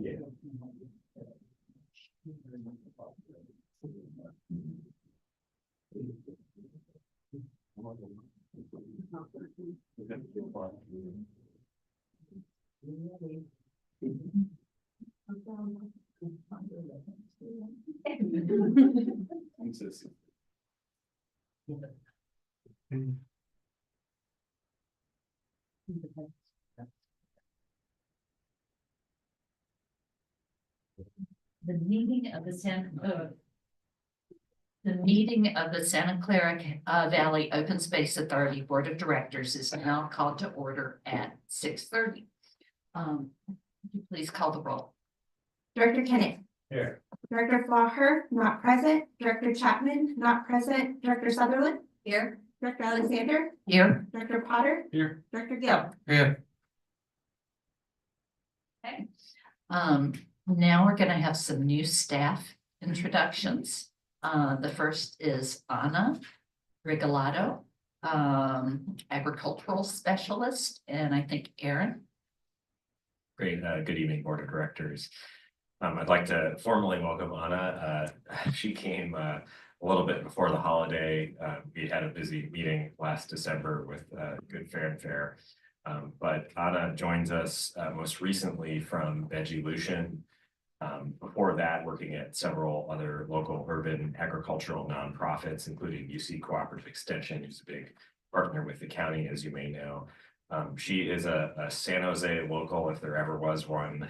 Yeah. The meeting of the meeting of the Santa Clara Valley Open Space Authority Board of Directors is now called to order at 6:30. Would you please call the roll? Director Kenneth. Here. Director Flaher, not present. Director Chapman, not present. Director Sutherland. Here. Director Alexander. Here. Director Potter. Here. Director Gill. Here. Okay. Now we're going to have some new staff introductions. The first is Anna Rigolato, agricultural specialist, and I think Aaron. Great. Good evening, Board of Directors. I'd like to formally welcome Anna. She came a little bit before the holiday. We had a busy meeting last December with Good Fair and Fair. But Anna joins us most recently from Veggie Lucian. Before that, working at several other local urban agricultural nonprofits, including UC Cooperative Extension, who's a big partner with the county, as you may know. She is a San Jose local, if there ever was one,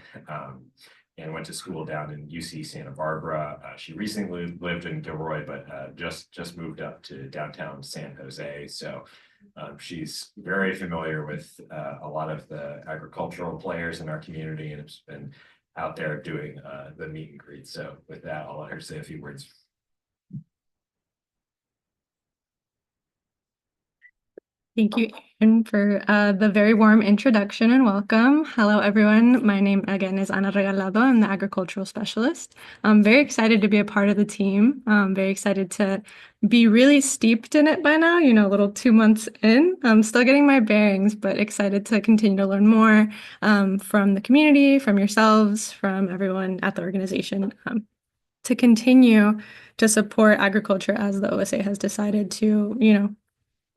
and went to school down in UC Santa Barbara. She recently lived in Gilroy, but just moved up to downtown San Jose. So she's very familiar with a lot of the agricultural players in our community, and has been out there doing the meet and greet. So with that, I'll let her say a few words. Thank you, Aaron, for the very warm introduction and welcome. Hello, everyone. My name again is Ana Regalado. I'm the agricultural specialist. I'm very excited to be a part of the team. I'm very excited to be really steeped in it by now, a little 2 months in. I'm still getting my bearings, but excited to continue to learn more from the community, from yourselves, from everyone at the organization to continue to support agriculture as the OSA has decided to,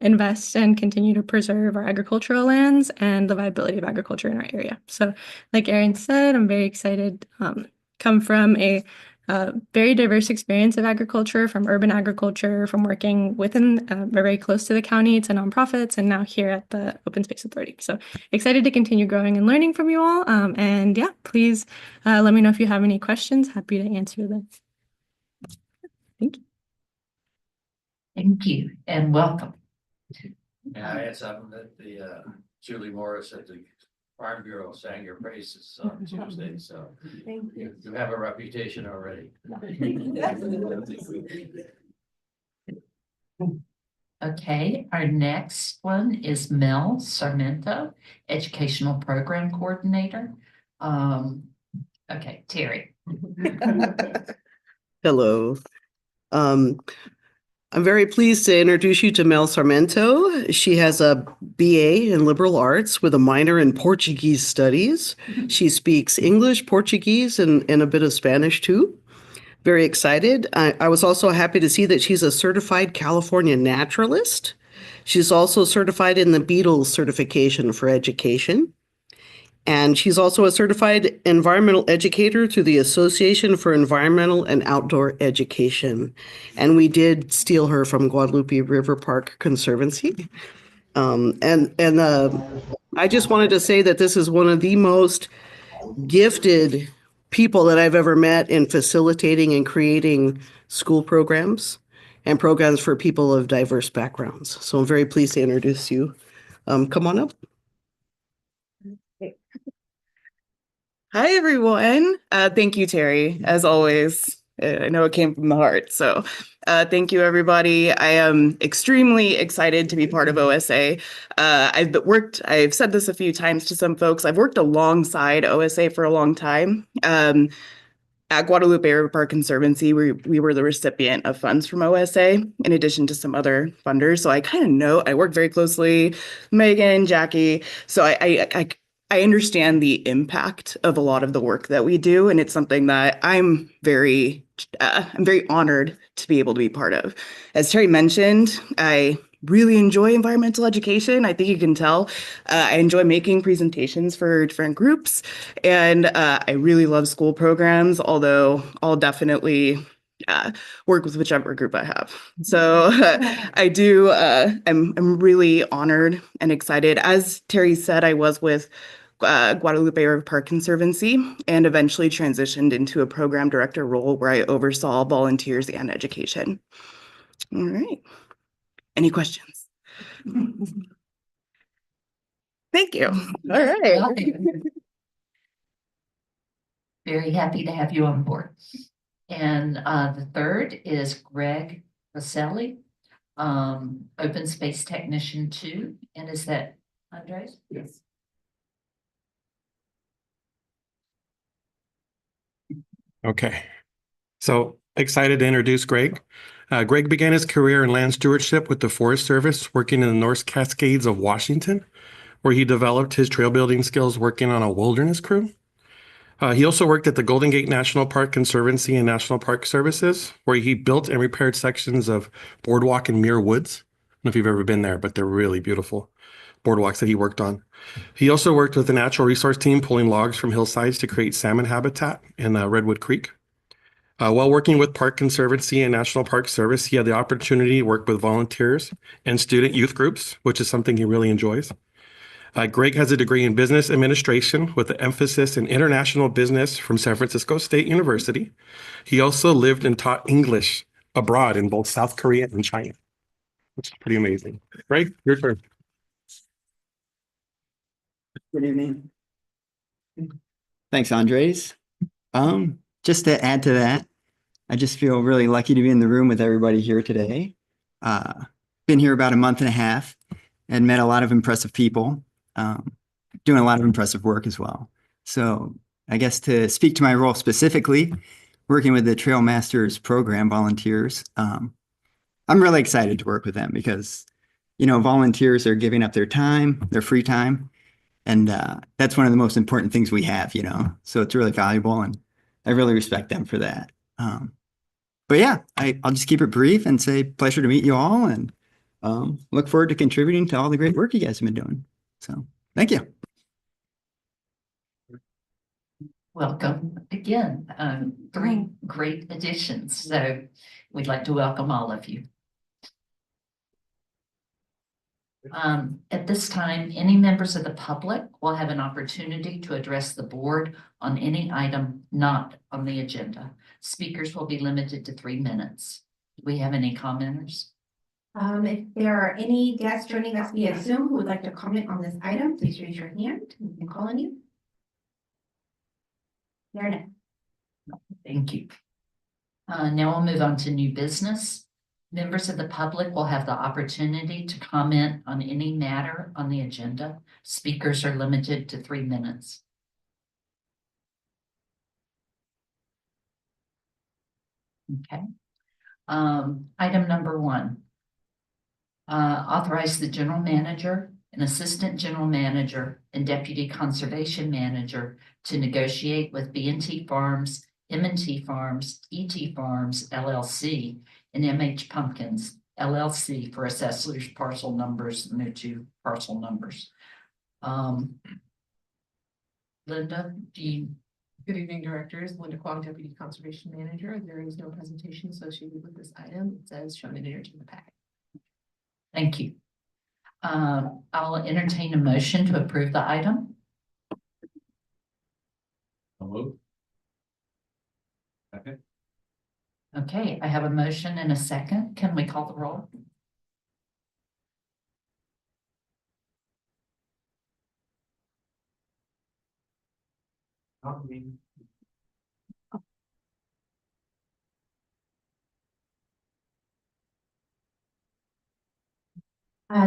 invest and continue to preserve our agricultural lands and the viability of agriculture in our area. So like Aaron said, I'm very excited, come from a very diverse experience of agriculture, from urban agriculture, from working within very close to the county to nonprofits, and now here at the Open Space Authority. So excited to continue growing and learning from you all. And yeah, please let me know if you have any questions. Happy to answer them. Thank you. Thank you and welcome. And I had something that the Julie Morris at the Farm Bureau sang your praises on Tuesday, so Thank you have a reputation already. Okay, our next one is Mel Sarmento, Educational Program Coordinator. Okay, Terry. Hello. I'm very pleased to introduce you to Mel Sarmento. She has a BA in liberal arts with a minor in Portuguese studies. She speaks English, Portuguese, and a bit of Spanish too. Very excited. I was also happy to see that she's a certified California naturalist. She's also certified in the Beatles certification for education. And she's also a certified environmental educator through the Association for Environmental and Outdoor Education. And we did steal her from Guadalupe River Park Conservancy. I just wanted to say that this is one of the most gifted people that I've ever met in facilitating and creating school programs and programs for people of diverse backgrounds. So I'm very pleased to introduce you. Come on up. Hi, everyone. Thank you, Terry, as always. I know it came from the heart. So thank you, everybody. I am extremely excited to be part of OSA. I've said this a few times to some folks. I've worked alongside OSA for a long time. At Guadalupe River Park Conservancy, we were the recipient of funds from OSA, in addition to some other funders. So I kind of know, I work very closely, Megan, Jackie. So I understand the impact of a lot of the work that we do, and it's something that I'm very honored to be able to be part of. As Terry mentioned, I really enjoy environmental education. I think you can tell. I enjoy making presentations for different groups, and I really love school programs, although I'll definitely work with whichever group I have. So I do, I'm really honored and excited. As Terry said, I was with Guadalupe River Park Conservancy and eventually transitioned into a program director role where I oversaw volunteers and education. All right. Any questions? Thank you. All right. Very happy to have you on board. And the third is Greg Vaselli, Open Space Technician 2. And is that Andres? Yes. Okay, so excited to introduce Greg. Greg began his career in land stewardship with the Forest Service, working in the North Cascades of Washington, where he developed his trail building skills working on a wilderness crew. He also worked at the Golden Gate National Park Conservancy and National Park Services, where he built and repaired sections of Boardwalk and Muir Woods. I don't know if you've ever been there, but they're really beautiful boardwalks that he worked on. He also worked with the natural resource team pulling logs from hillsides to create salmon habitat in Redwood Creek. While working with Park Conservancy and National Park Service, he had the opportunity to work with volunteers and student youth groups, which is something he really enjoys. Greg has a degree in business administration with an emphasis in international business from San Francisco State University. He also lived and taught English abroad in both South Korea and China, which is pretty amazing. Greg, your turn. Good evening. Thanks, Andres. Just to add to that, I just feel really lucky to be in the room with everybody here today. Been here about a month and a half and met a lot of impressive people, doing a lot of impressive work as well. So I guess to speak to my role specifically, working with the Trail Masters program volunteers, I'm really excited to work with them because, you know, volunteers are giving up their time, their free time. And that's one of the most important things we have, you know, so it's really valuable and I really respect them for that. But yeah, I'll just keep it brief and say pleasure to meet you all and look forward to contributing to all the great work you guys have been doing. So thank you. Welcome again. Three great additions. So we'd like to welcome all of you. At this time, any members of the public will have an opportunity to address the board on any item not on the agenda. Speakers will be limited to 3 minutes. Do we have any commenters? If there are any guests joining us via Zoom who would like to comment on this item, please raise your hand. We can call on you. There are none. Thank you. Now we'll move on to new business. Members of the public will have the opportunity to comment on any matter on the agenda. Speakers are limited to 3 minutes. Okay. Item number 1. Authorize the general manager, an assistant general manager, and deputy conservation manager to negotiate with B&T Farms, M&T Farms, ET Farms, LLC, and MH Pumpkins, LLC for assessors parcel numbers and their 2 parcel numbers. Linda, do you? Good evening, directors. Linda Kwong, Deputy Conservation Manager. There is no presentation associated with this item. It says shown in the packet. Thank you. I'll entertain a motion to approve the item. Hello. Okay. Okay, I have a motion and a second. Can we call the roll?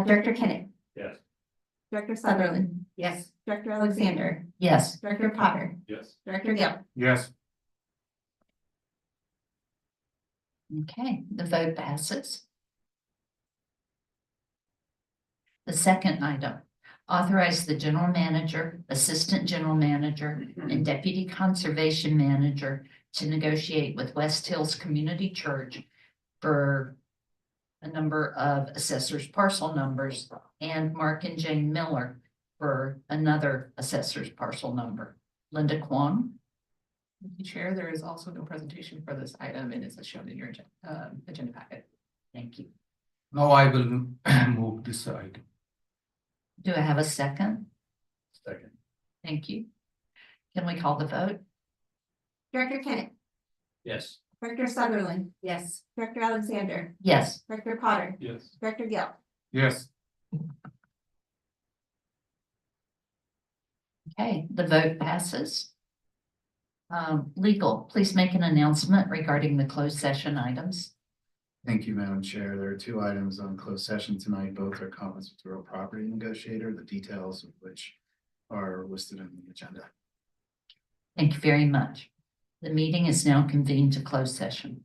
Director Kennett. Yes. Director Sutherland. Yes. Director Alexander. Yes. Director Potter. Yes. Director Gill. Yes. Okay, the vote passes. The second item, Authorize the general manager, assistant general manager, and deputy conservation manager to negotiate with West Hills Community Church for a number of assessors parcel numbers and Mark and Jane Miller for another assessor's parcel number. Linda Kwong. Thank you, Chair. There is also no presentation for this item and it's as shown in your agenda packet. Thank you. Now I will move this item. Do I have a second? Second. Thank you. Can we call the vote? Director Kent, Yes. Director Sutherland. Yes. Director Alexander, Yes. Director Potter, Yes. Director Gill. Yes. Okay, the vote passes. Legal, please make an announcement regarding the closed session items. Thank you, Madam Chair. There are two items on closed session tonight. Both are comments with the real property negotiator, the details of which are listed in the agenda. Thank you very much. The meeting is now convened to closed session.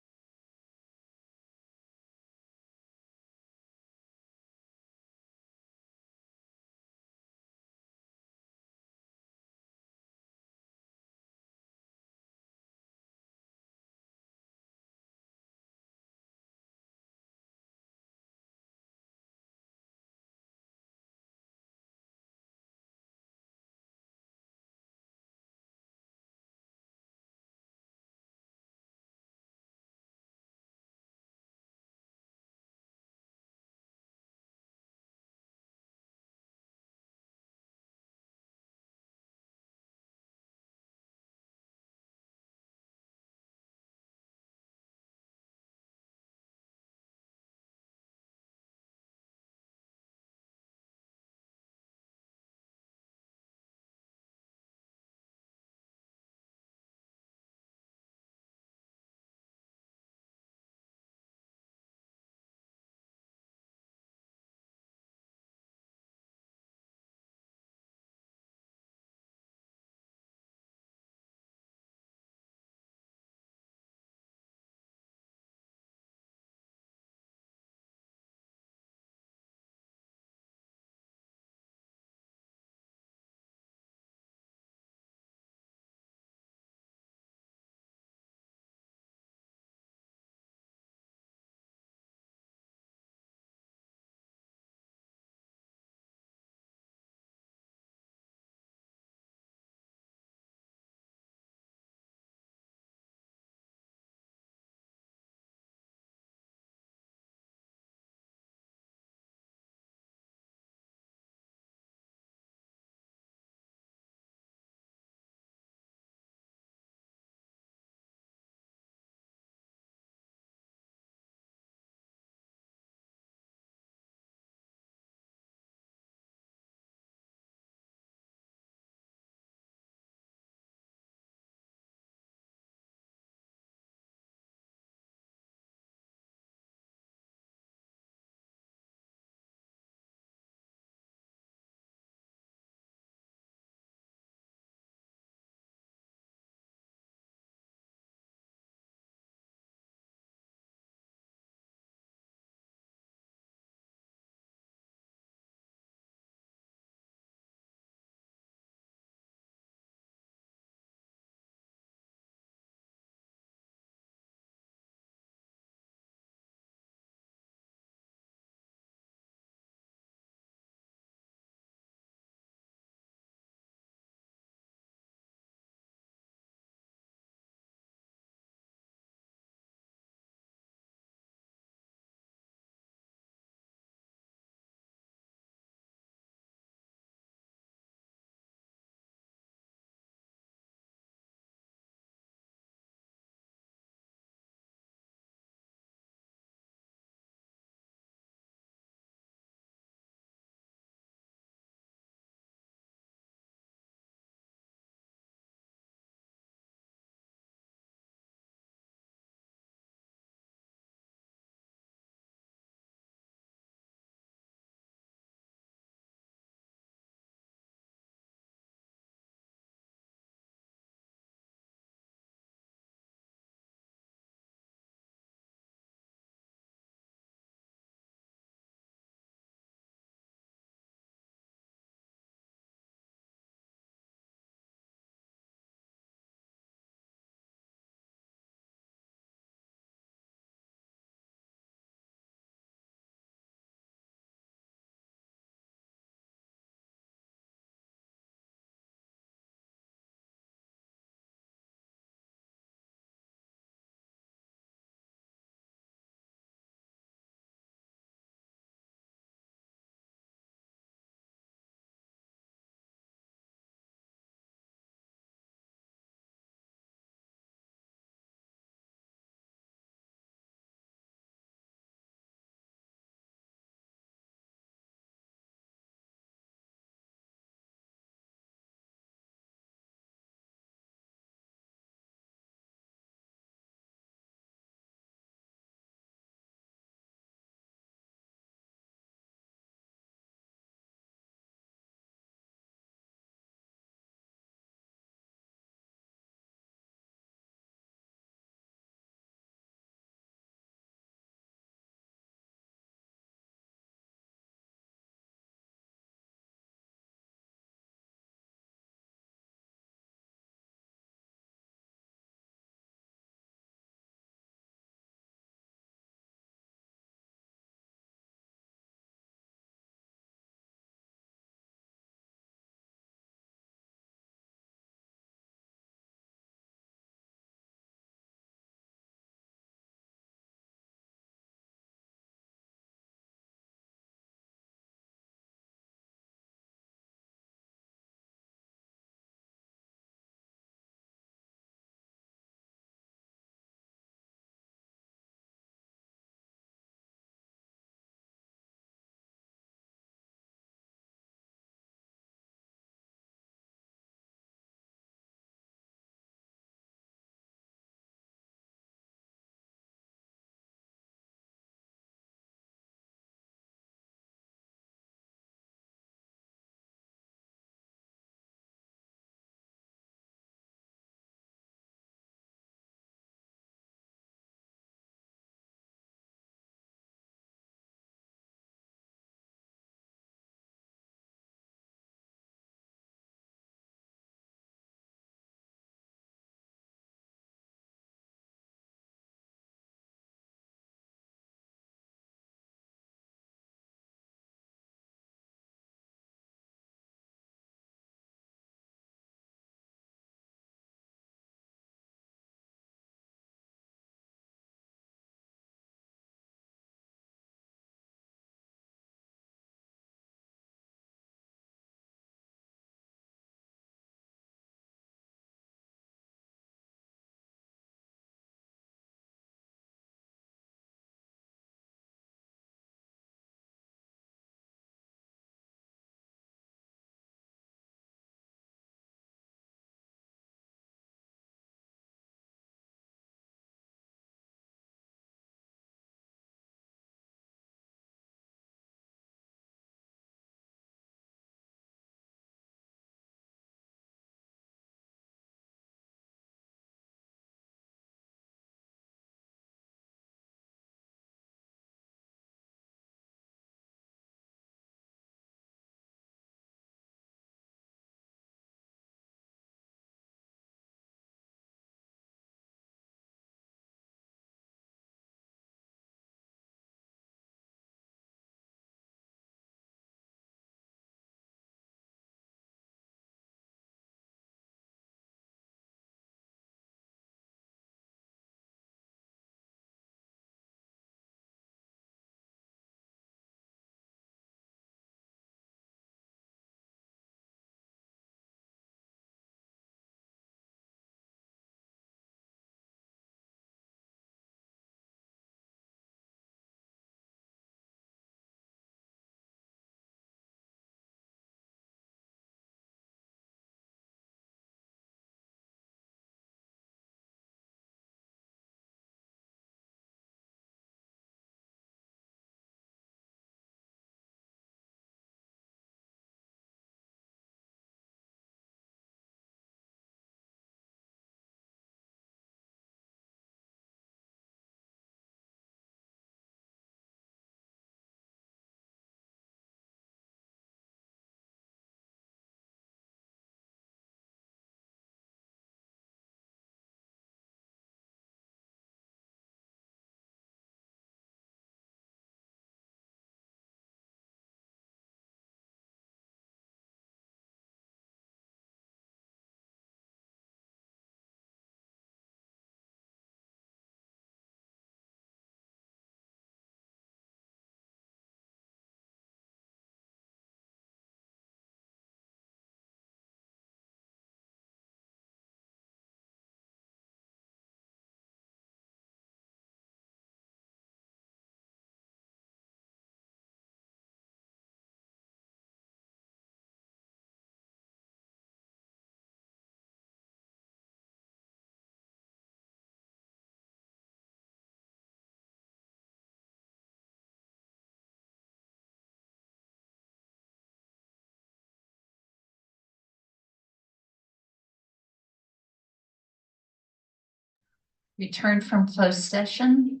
Returned from closed session.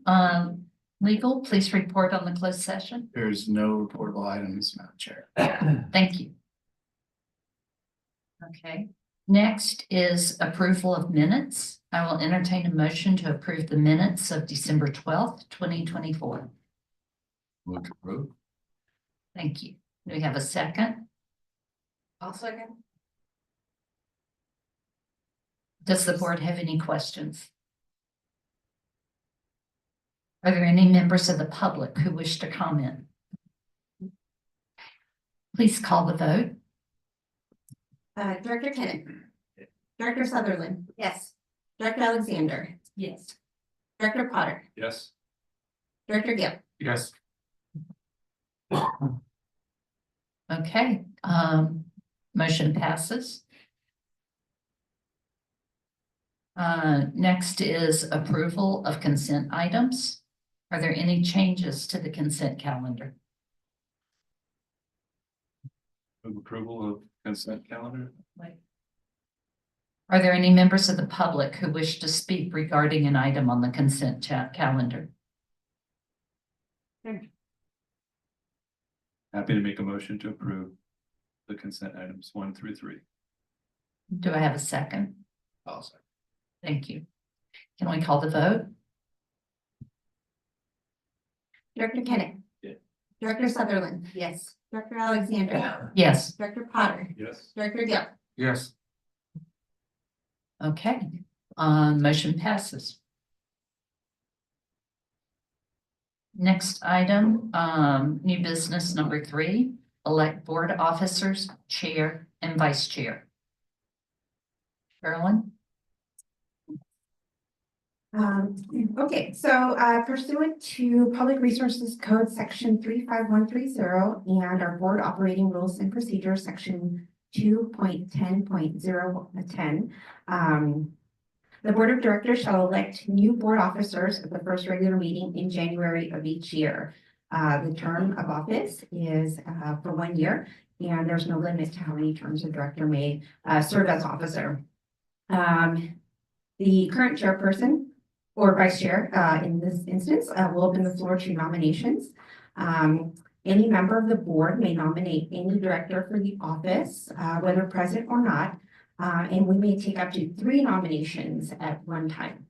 Legal, please report on the closed session. There's no reportable items, Madam Chair. Thank you. Okay, next is approval of minutes. I will entertain a motion to approve the minutes of December 12th, 2024. Move to approve. Thank you. Do we have a second? I'll second. Does the board have any questions? Are there any members of the public who wish to comment? Please call the vote. Director Kenneth. Director Sutherland. Yes. Director Alexander. Yes. Director Potter. Yes. Director Gill. Yes. Okay, motion passes. Next is approval of consent items. Are there any changes to the consent calendar? Move approval of consent calendar. Are there any members of the public who wish to speak regarding an item on the consent calendar? Happy to make a motion to approve the consent items 1 through 3. Do I have a second? I'll second. Thank you. Can we call the vote? Director Kenneth. Yeah. Director Sutherland. Yes. Director Alexander. Yes. Director Potter. Yes. Director Gill. Yes. Okay, motion passes. Next item, new business number 3, elect board officers, chair and vice chair. Carolyn? Okay, so pursuant to Public Resources Code Section 35130 and our Board Operating Rules and Procedures Section 2.10.010, the Board of Directors shall elect new board officers at the first regular meeting in January of each year. The term of office is for 1 year, and there's no limit to how many terms a director may serve as officer. The current chairperson or vice chair in this instance will open the floor to nominations. Any member of the board may nominate any director for the office, whether present or not, and we may take up to 3 nominations at one time.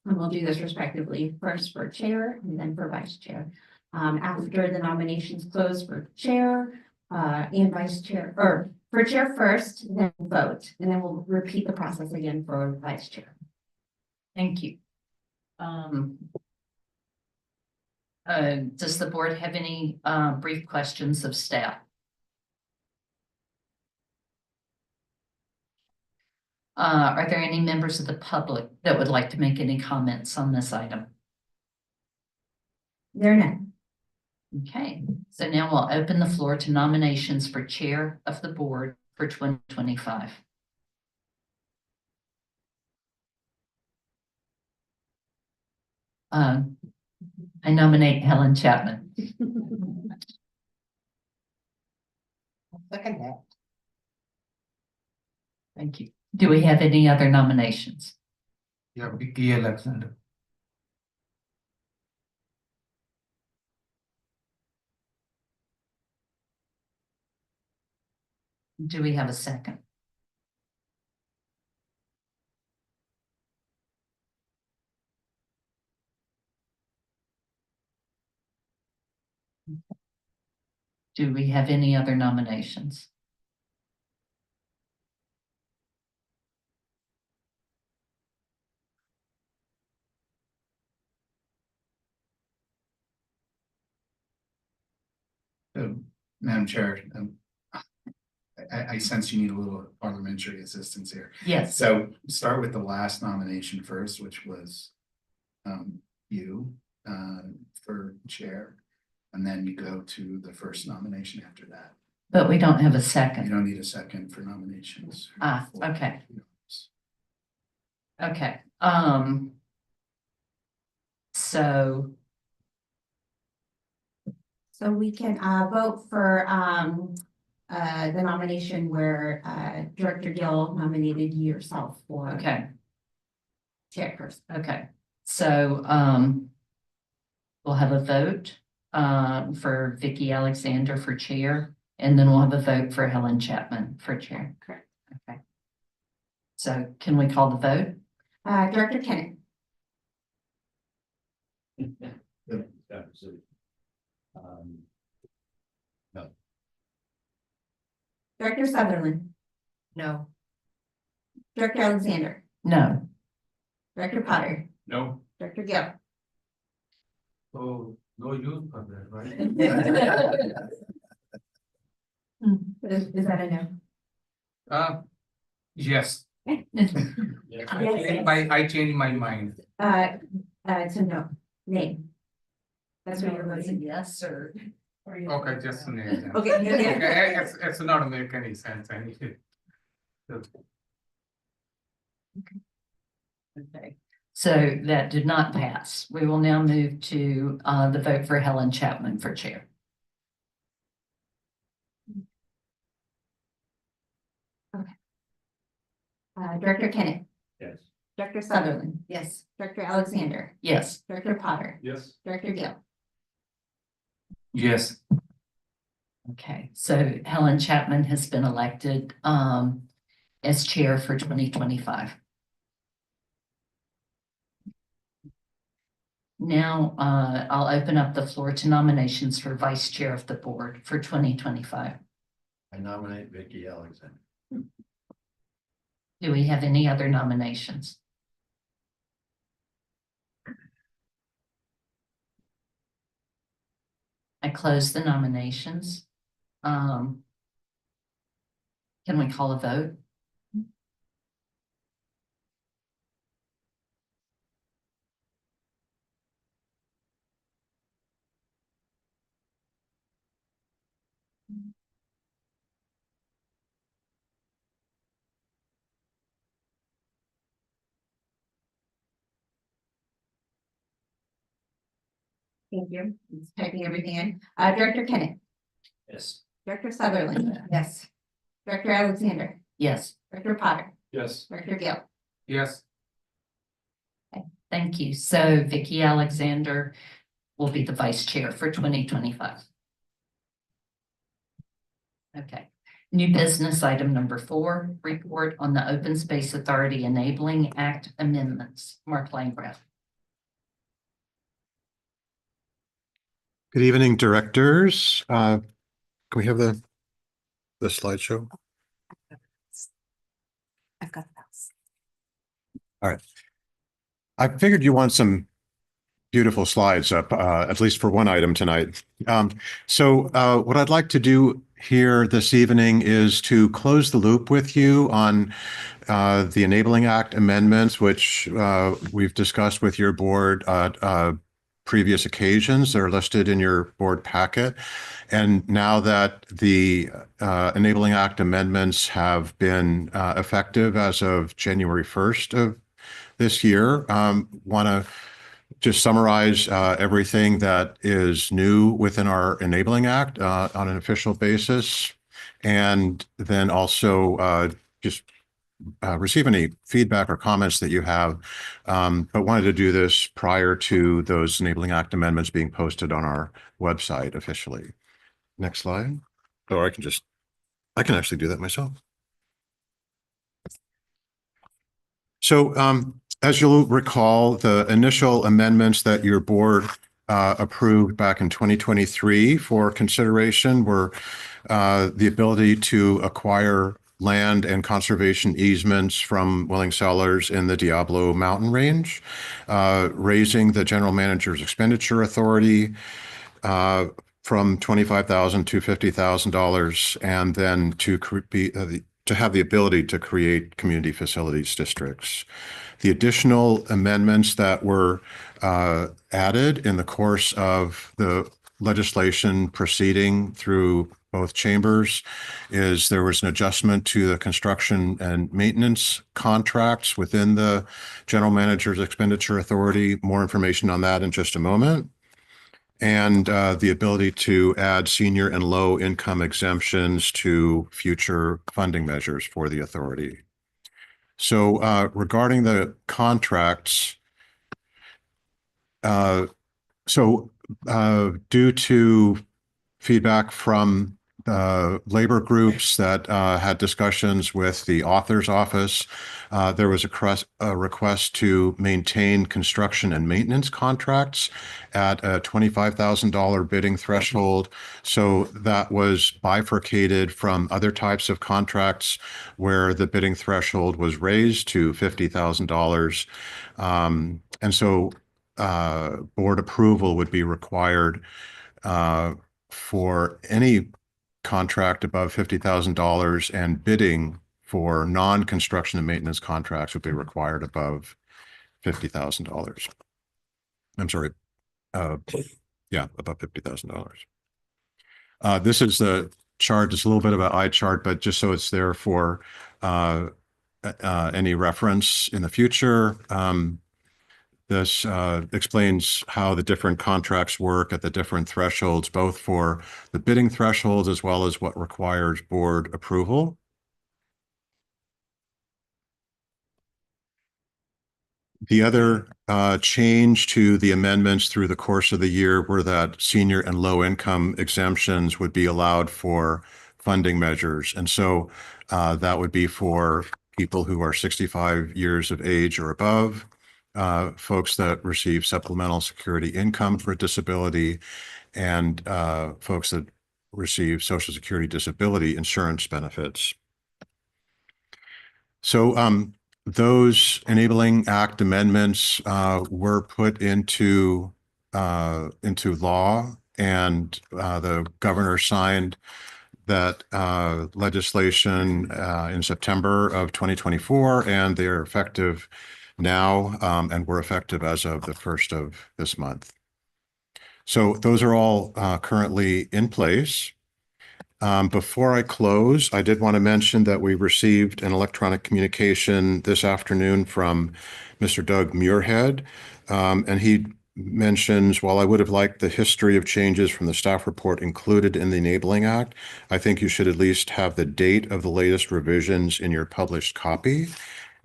And we'll do this respectively, first for chair and then for vice chair. After the nominations close for chair and vice chair, or for chair first, then vote, and then we'll repeat the process again for vice chair. Thank you. Does the board have any brief questions of staff? Are there any members of the public that would like to make any comments on this item? There are none. Okay, so now we'll open the floor to nominations for chair of the board for 2025. I nominate Helen Chapman. Second that. Thank you. Do we have any other nominations? Yeah, Vicky Alexander. Do we have a second? Do we have any other nominations? Madam Chair, I sense you need a little parliamentary assistance here. Yes. So start with the last nomination first, which was you for chair, and then you go to the first nomination after that. But we don't have a You second. don't need a second for nominations. Okay. Okay. So we can vote for the nomination where Director Gill nominated yourself for Okay, chairperson. okay. So, we'll have a vote, for Vicky Alexander for chair, and then we'll have a vote for Helen Chapman for chair. Correct. Okay. So can we call the vote? Director Kenneth, No. Director Sutherland, No. Director Alexander, No. Director Potter, No. Director Gill. Oh, no use for that, right? Is that a no? Yes, Yes. I changed my mind. It's a no, name. That's what you're voting. Yes, sir. Okay, just a name. Okay, yeah. It's not make any sense. I need to. Okay. So that did not pass. We will now move to, the vote for Helen Chapman for chair. Director Kenneth, Yes. Director Sutherland, Yes. Director Alexander, Yes. Director Potter, Yes. Director Gill. Yes. Okay, so Helen Chapman has been elected, as chair for 2025. Now, I'll open up the floor to nominations for vice chair of the board for 2025. I nominate Vicky Alexander. Do we have any other nominations? I close the nominations. Can we call a vote? Thank you. It's typing everything in. Director Kenneth, Yes. Director Sutherland. Yes. Director Alexander, Yes, Director Potter, Yes. Director Gill. Yes. thank you. So Vicky Alexander will be the vice chair for 2025. Okay. New business item number 4, report on the Open Space Authority Enabling Act amendments. Mark Landgraf. Good evening, directors. Can we have the slideshow? I've got the mouse. All right. I figured you want some beautiful slides up, at least for one item tonight. So what I'd like to do here this evening is to close the loop with you on the Enabling Act amendments, which we've discussed with your board previous occasions. They're listed in your board packet. And now that the Enabling Act amendments have been effective as of January 1st of this year, want to just summarize everything that is new within our Enabling Act on an official basis, and then also just receive any feedback or comments that you have, but wanted to do this prior to those Enabling Act amendments being posted on our website officially. Next slide. Or I can actually do that myself. So as you'll recall, the initial amendments that your board approved back in 2023 for consideration were the ability to acquire land and conservation easements from willing sellers in the Diablo Mountain Range, raising the general manager's expenditure authority from $25,000 to $50,000, and then to have the ability to create community facilities districts. The additional amendments that were added in the course of the legislation proceeding through both chambers is there was an adjustment to the construction and maintenance contracts within the general manager's expenditure authority. More information on that in just a moment. And the ability to add senior and low income exemptions to future funding measures for the authority. So regarding the contracts, Due to feedback from labor groups that had discussions with the author's office, there was a request to maintain construction and maintenance contracts at a $25,000 bidding threshold. So that was bifurcated from other types of contracts where the bidding threshold was raised to $50,000. And so board approval would be required for any contract above $50,000, and bidding for non-construction and maintenance contracts would be required above $50,000. I'm sorry. Yeah, above $50,000. This is the chart. It's a little bit of an eye chart, but just so it's there for any reference in the future. This explains how the different contracts work at the different thresholds, both for the bidding thresholds as well as what requires board approval. The other change to the amendments through the course of the year were that senior and low income exemptions would be allowed for funding measures. And so that would be for people who are 65 years of age or above, folks that receive supplemental security income for disability, and folks that receive Social Security disability insurance benefits. So those Enabling Act amendments were put into law, and the governor signed that legislation in September of 2024, and they're effective now, and were effective as of the 1st of this month. So those are all currently in place. Before I close, I did want to mention that we received an electronic communication this afternoon from Mr. Doug Muirhead, and he mentions, while I would have liked the history of changes from the staff report included in the Enabling Act, I think you should at least have the date of the latest revisions in your published copy.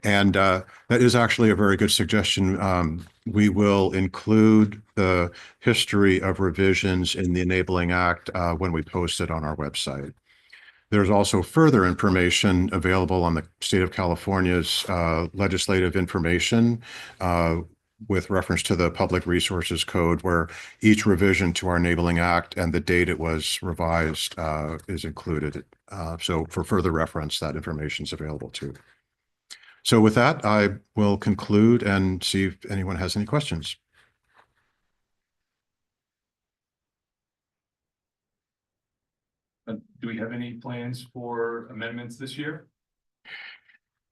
And that is actually a very good suggestion. We will include the history of revisions in the Enabling Act when we post it on our website. There's also further information available on the state of California's legislative information with reference to the Public Resources Code, where each revision to our Enabling Act and the date it was revised is included. So for further reference, that information is available too. So with that, I will conclude and see if anyone has any questions. Do we have any plans for amendments this year?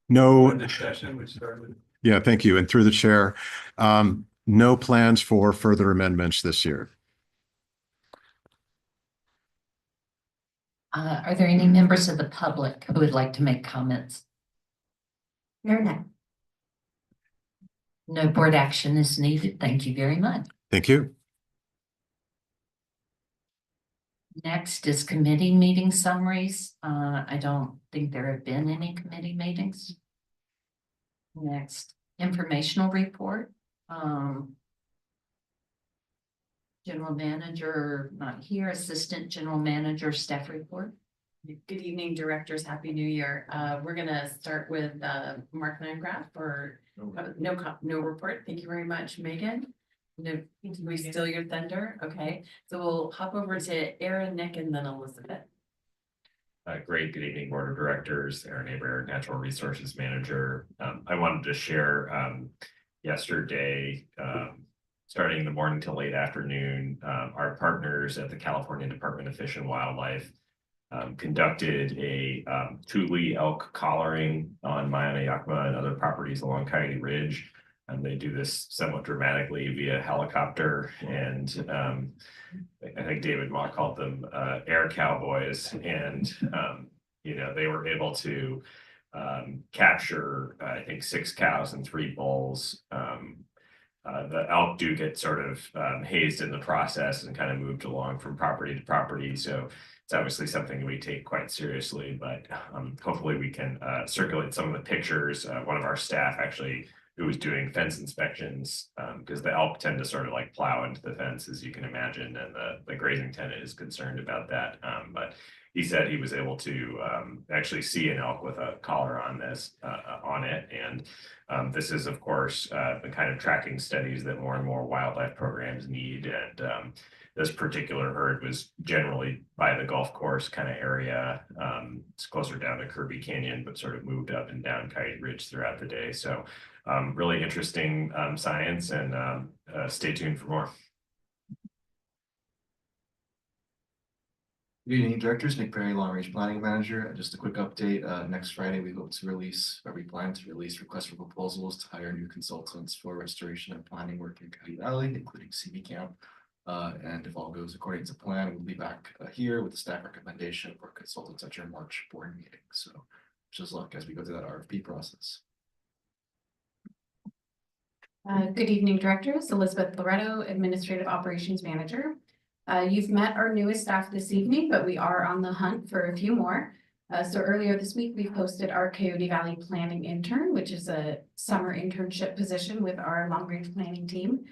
No. This session, which started. Yeah, thank you. And through the chair, no plans for further amendments this year. Are there any members of the public who would like to make comments? No. No board action is needed. Thank you very much. Thank you. Next is committee meeting summaries. I don't think there have been any committee meetings. Next, informational report. General manager not here, assistant general manager staff report. Good evening, directors. Happy New Year. We're gonna start with Mark Landgraf for no report. Thank you very much, Megan. No, we steal your thunder. Okay, so we'll hop over to Aaron, Nick, and then Elizabeth. Great. Good evening, board of directors. Aaron Aber, natural resources manager. I wanted to share yesterday, starting in the morning till late afternoon, our partners at the California Department of Fish and Wildlife conducted a Tule elk collaring on Mayana Yakima and other properties along Coyote Ridge. And they do this somewhat dramatically via helicopter, and I think David Mock called them air cowboys. And you know, they were able to capture I think 6 cows and 3 bulls. The elk do get sort of hazed in the process and kind of moved along from property to property. So it's obviously something we take quite seriously, but hopefully we can circulate some of the pictures. One of our staff actually who was doing fence inspections, because the elk tend to sort of like plow into the fence, as you can imagine, and the grazing tenant is concerned about that. But he said he was able to actually see an elk with a collar on on it. And this is, of course, the kind of tracking studies that more and more wildlife programs need. And this particular herd was generally by the golf course kind of area. It's closer down to Kirby Canyon, but sort of moved up and down Coyote Ridge throughout the day. So really interesting science, and stay tuned for more. Good evening, directors. Nick Perry, Long Range Planning Manager. Just a quick update. Next Friday, we plan to release requests for proposals to hire new consultants for restoration and planning work in Coyote Valley, including CB Camp. And if all goes according to plan, we'll be back here with the staff recommendation for consultants at your March board meeting. So just luck as we go through that RFP process. Good evening, directors. Elizabeth Loretto, Administrative Operations Manager. You've met our newest staff this evening, but we are on the hunt for a few more. So earlier this week, we posted our Coyote Valley Planning Intern, which is a summer internship position with our long range planning team,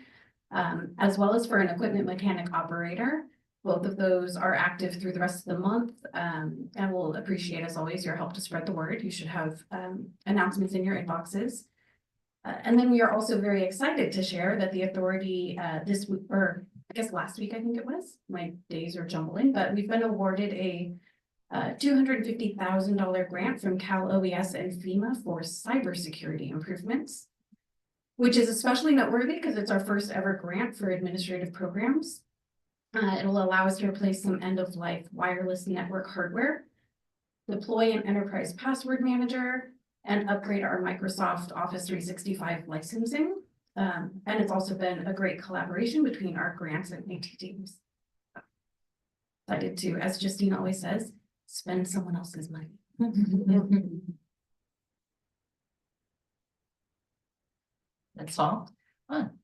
as well as for an equipment mechanic operator. Both of those are active through the rest of the month, and we'll appreciate, as always, your help to spread the word. You should have announcements in your inboxes. And then we are also very excited to share that the authority this week, or I guess last week, I think it was, my days are jumbling, but we've been awarded a $250,000 grant from Cal OES and FEMA for cybersecurity improvements, which is especially noteworthy because it's our first ever grant for administrative programs. It'll allow us to replace some end-of-life wireless network hardware, deploy an enterprise password manager, and upgrade our Microsoft Office 365 licensing. And it's also been a great collaboration between our grants and AT teams. Excited to, as Justine always says, spend someone else's money. That's all.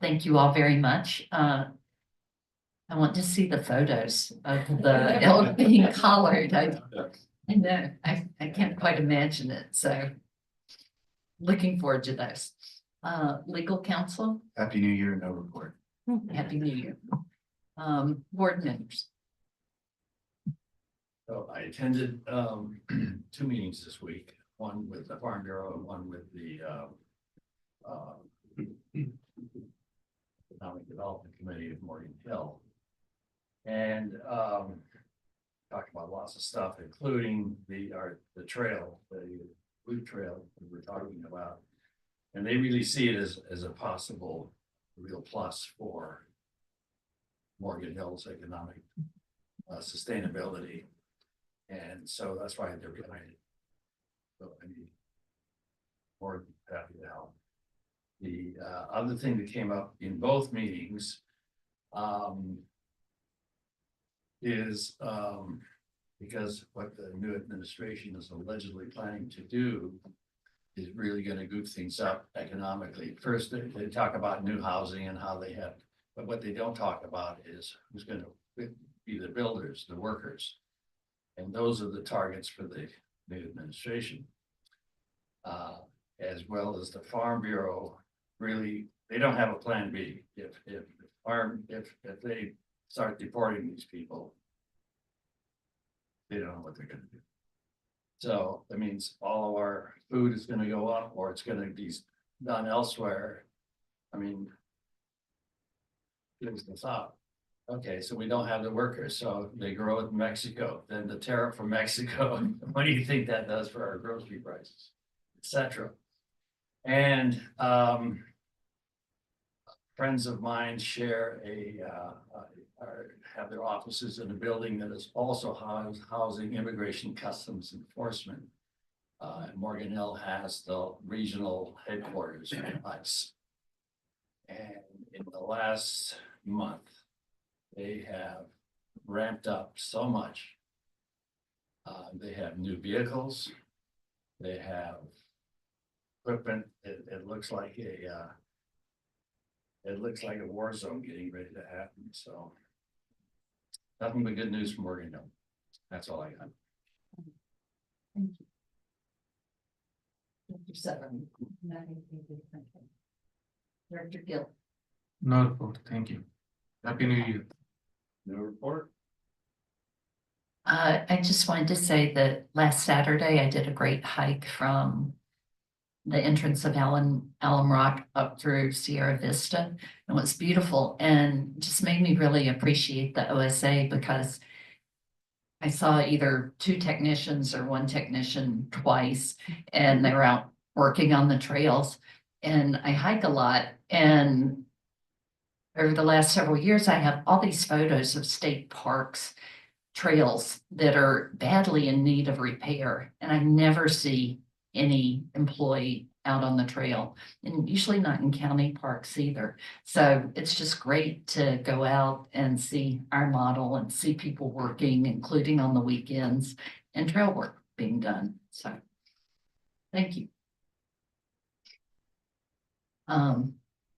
Thank you all very much. I want to see the photos of the elk being collared. I know, I can't quite imagine it, so looking forward to those. Legal counsel? Happy New Year, no report. Happy New Year. Board members? So I attended two meetings this week, one with the Farm Bureau and one with the Economic Development Committee of Morgan Hill. And talked about lots of stuff, including the trail, the route trail that we're talking about. And they really see it as a possible real plus for Morgan Hill's economic sustainability. And so that's why they're behind it. So I mean, more than happy to help. The other thing that came up in both meetings is because what the new administration is allegedly planning to do is really going to goof things up economically. First, they talk about new housing and how they have, but what they don't talk about is who's going to be the builders, the workers. And those are the targets for the new administration. As well as the Farm Bureau, really, they don't have a plan B. If they start deporting these people, they don't know what they're going to do. So that means all of our food is going to go up, or it's going to be done elsewhere. I mean, gives the thought. Okay, so we don't have the workers, so they grow in Mexico. Then the tariff from Mexico. What do you think that does for our grocery prices, etc.? And friends of mine share have their offices in a building that is also housing Immigration Customs Enforcement. Morgan Hill has the regional headquarters for ICE. And in the last month, they have ramped up so much. They have new vehicles. They have equipment. It looks like a war zone getting ready to happen. So nothing but good news from Morgan Hill. That's all I got. Thank you. Mr. Severn. Director Gill. No report, thank you. Happy New Year. No report? I just wanted to say that last Saturday I did a great hike from the entrance of Alum Rock up through Sierra Vista. It was beautiful and just made me really appreciate the OSA because I saw either two technicians or one technician twice, and they were out working on the trails. And I hike a lot, and over the last several years, I have all these photos of state parks, trails that are badly in need of repair, and I never see any employee out on the trail, and usually not in county parks either. So it's just great to go out and see our model and see people working, including on the weekends, and trail work being done. So thank you.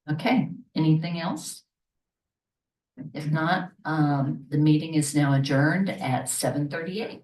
Okay, anything else? If not, the meeting is now adjourned at 7:38.